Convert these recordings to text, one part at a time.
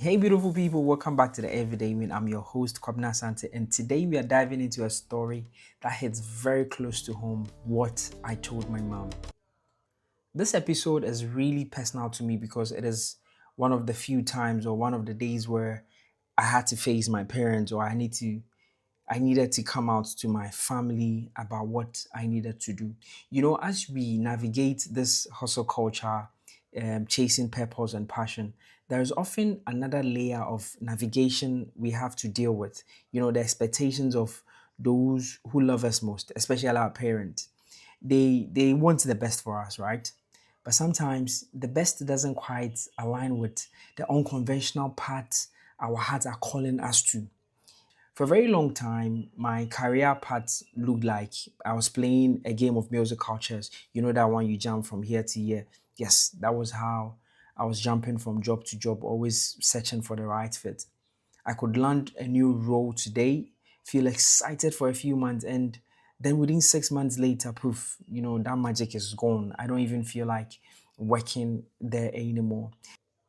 Hey, beautiful people, welcome back to the Everyday Win. I'm your host, Kwabna Sante, and today we are diving into a story that hits very close to home: what I told my mom. This episode is really personal to me because it is one of the few times or one of the days where I had to face my parents or I needed to come out to my family about what I needed to do. As we navigate this hustle culture, chasing purpose and passion, there is often another layer of navigation we have to deal with. The expectations of those who love us most, especially our parents. They want the best for us, right? But sometimes the best doesn't quite align with the unconventional paths our hearts are calling us to. For a very long time, my career path looked like I was playing a game of musical chairs. You know that one you jump from here to here. Yes, that was how I was jumping from job to job, always searching for the right fit. I could land a new role today, feel excited for a few months, and then within 6 months later, poof, that magic is gone. I don't even feel like working there anymore.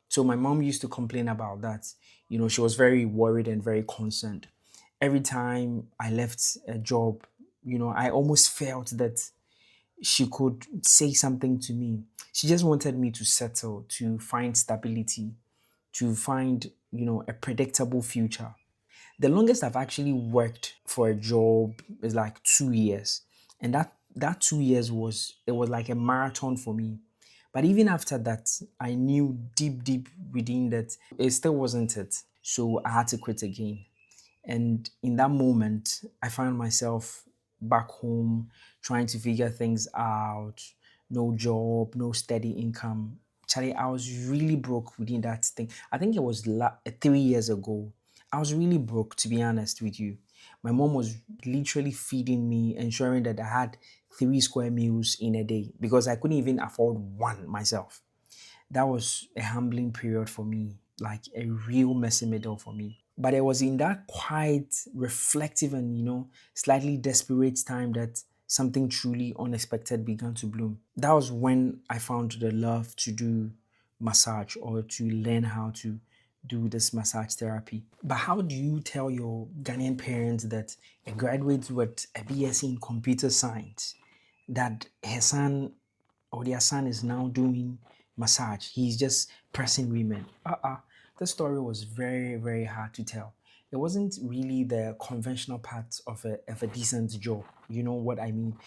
So my mom used to complain about that. She was very worried and very concerned. Every time I left a job, I almost felt that she could say something to me. She just wanted me to settle, to find stability, to find, a predictable future. The longest I've actually worked for a job is like 2 years. And that 2 years was like a marathon for me. But even after that, I knew deep within that it still wasn't it. So I had to quit again. And in that moment, I found myself back home trying to figure things out. No job, no steady income. Charlie, I was really broke within that thing. I think it was 3 years ago. I was really broke, to be honest with you. My mom was literally feeding me, ensuring that I had 3 square meals in a day because I couldn't even afford one myself. That was a humbling period for me, like a real messy middle for me. But it was in that quiet, reflective, and slightly desperate time that something truly unexpected began to bloom. That was when I found the love to do massage or to learn how to do this massage therapy. But how do you tell your Ghanaian parents that a graduate with a BSc in computer science that her son or their son is now doing massage? He's just pressing women. The story was very, very hard to tell. It wasn't really the conventional part of a decent job. You know what I mean?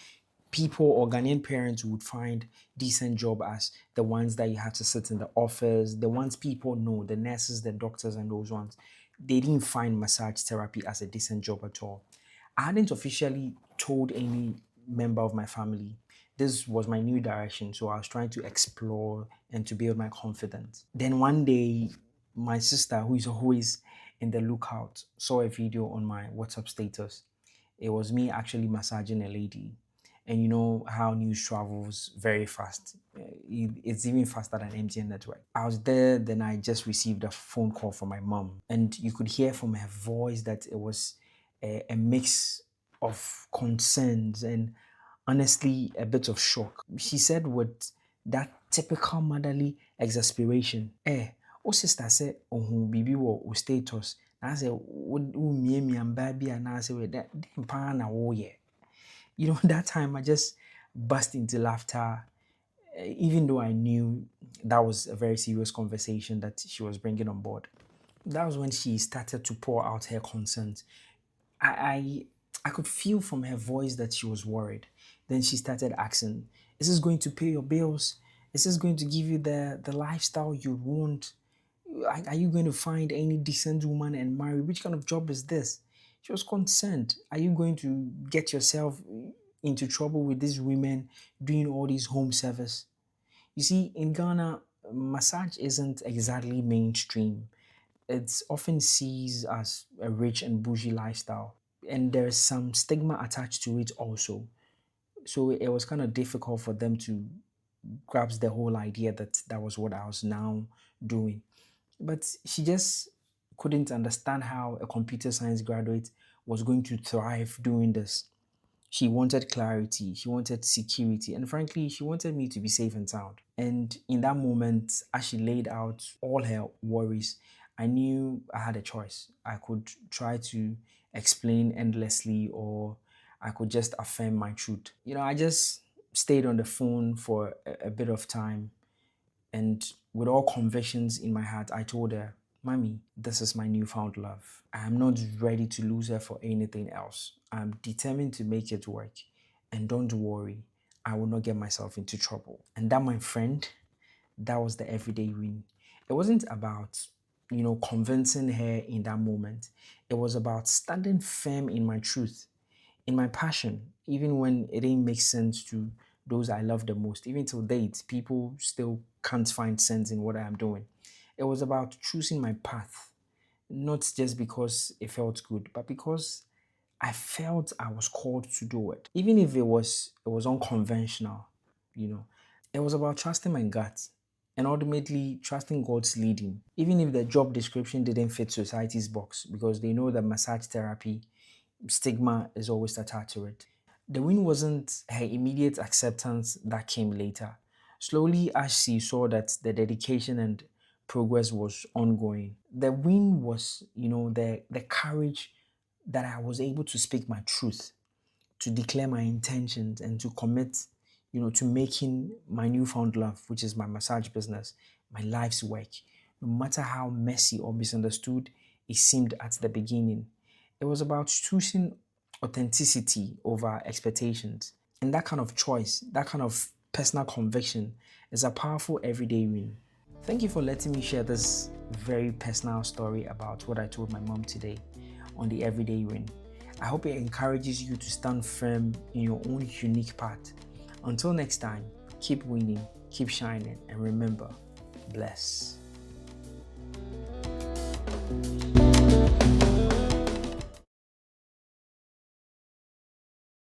People or Ghanaian parents would find decent job as the ones that you have to sit in the office, the ones people know, the nurses, the doctors, and those ones. They didn't find massage therapy as a decent job at all. I hadn't officially told any member of my family. This was my new direction, so I was trying to explore and to build my confidence. Then one day, my sister, who is always in the lookout, saw a video on my WhatsApp status. It was me actually massaging a lady. And you know how news travels very fast. It's even faster than MTN network. I was there, then I just received a phone call from my mom. And you could hear from her voice that it was a mix of concerns and honestly a bit of shock. She said with that typical motherly exasperation, o sister said, oh, bibi wo status. Na I said, mia mbaa bi anaasɛ wei dɛn paa na woyɛ. That time I just burst into laughter, even though I knew that was a very serious conversation that she was bringing on board. That was when she started to pour out her concerns. I I could feel from her voice that she was worried. Then she started asking, "Is this going to pay your bills? Is this going to give you the lifestyle you want? Are you going to find any decent woman and marry? Which kind of job is this?" She was concerned. Are you going to get yourself into trouble with these women doing all this home service? You see, in Ghana, massage isn't exactly mainstream. It's often sees as a rich and bougie lifestyle, and there's some stigma attached to it also. So it was kind of difficult for them to grasp the whole idea that that was what I was now doing. But she just couldn't understand how a computer science graduate was going to thrive doing this. She wanted clarity, she wanted security, and frankly, she wanted me to be safe and sound. And in that moment, as she laid out all her worries, I knew I had a choice. I could try to explain endlessly, or I could just affirm my truth. I just stayed on the phone for a bit of time, and with all convictions in my heart, I told her, Mommy, this is my newfound love. I am not ready to lose her for anything else. I'm determined to make it work. And don't worry, I will not get myself into trouble. And that, my friend, that was the everyday win. It wasn't about, convincing her in that moment. It was about standing firm in my truth, in my passion, even when it didn't make sense to those I love the most. Even till date, people still can't find sense in what I am doing. It was about choosing my path, not just because it felt good, but because I felt I was called to do it, even if it was unconventional. You know, it was about trusting my gut and ultimately trusting God's leading, even if the job description didn't fit society's box, because they know that massage therapy stigma is always attached to it. The win wasn't her immediate acceptance that came later. Slowly, as she saw that the dedication and progress was ongoing, the win was, the courage that I was able to speak my truth, to declare my intentions, and to commit, to making my newfound love, which is my massage business, my life's work. No matter how messy or misunderstood it seemed at the beginning, it was about choosing authenticity over expectations. And that kind of choice, that kind of personal conviction is a powerful everyday win. Thank you for letting me share this very personal story about what I told my mom today on the everyday win. I hope it encourages you to stand firm in your own unique path. Until next time, keep winning, keep shining, and remember, bless.